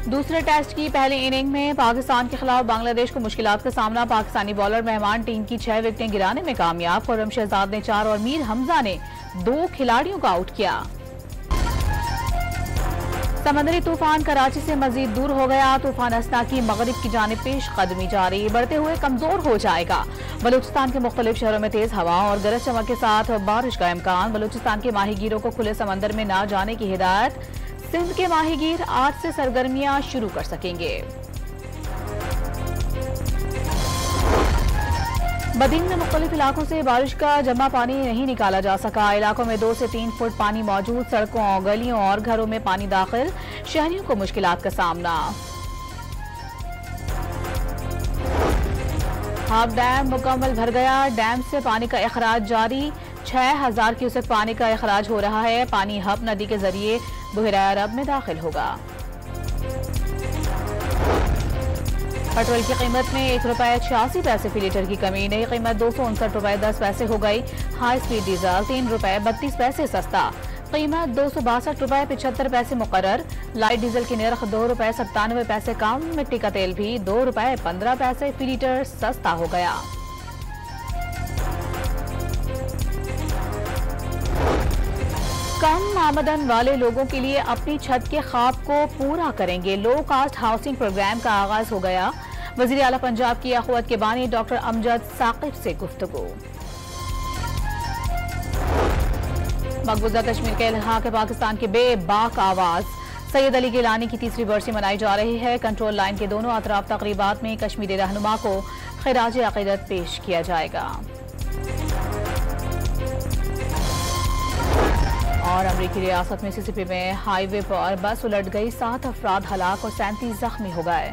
दूसरे टेस्ट की पहली इनिंग में पाकिस्तान के खिलाफ बांग्लादेश को मुश्किलात का सामना। पाकिस्तानी बॉलर मेहमान टीम की 6 विकेटें गिराने में कामयाब। खुर्रम शहजाद ने 4 और मीर हमजा ने 2 खिलाड़ियों को आउट किया। समंदरी तूफान कराची से मजीद दूर हो गया। तूफान असना की मगरिब की जानिब पेश कदमी जारी, बढ़ते हुए कमजोर हो जाएगा। बलूचिस्तान के मुख्तलिफ शहरों में तेज हवा और गरज चमक के साथ बारिश का इम्कान। बलूचिस्तान के माहीगीरों को खुले समंदर में न जाने की हिदायत। सिंध के माहीगीर आज से सरगर्मियां शुरू कर सकेंगे। बदीन में मुख्तलिफ इलाकों से बारिश का जमा पानी नहीं निकाला जा सका। इलाकों में 2 से 3 फुट पानी मौजूद। सड़कों, गलियों और घरों में पानी दाखिल। शहरियों को मुश्किलात का सामना। हाब डैम मुकम्मल भर गया। डैम से पानी का अखराज जारी। 6000 क्यूसेक पानी का अखराज हो रहा है। पानी हब नदी के जरिए बुहरा अरब में दाखिल होगा। पेट्रोल की कीमत में ₹1.86 फी लीटर की कमी। नई कीमत ₹259.10 हो गई। हाई स्पीड डीजल ₹3.32 सस्ता। कीमत ₹262.75 मुकर्रर। लाइट डीजल की नर्ख ₹2.97 कम। मिट्टी का तेल भी ₹2.15 फी लीटर सस्ता हो गया। कम आमदन वाले लोगों के लिए अपनी छत के ख्वाब को पूरा करेंगे। लो कास्ट हाउसिंग प्रोग्राम का आगाज हो गया। वजीर आला पंजाब की अखवत के बानी डॉक्टर अमजद साकिब से गुफ्तगू। मकबूजा कश्मीर के इलाहा के पाकिस्तान के बेबाक आवाज। सैयद अली गिलानी की 3री बरसी मनाई जा रही है। कंट्रोल लाइन के दोनों अतराफ तकरीबात में कश्मीरी रहनुमा को खिराज अकीदत पेश किया जाएगा। और अमरीकी रियासत मिसिसिपी में हाईवे पर बस उलट गई। 7 अफराद हलाक और 37 जख्मी हो गए।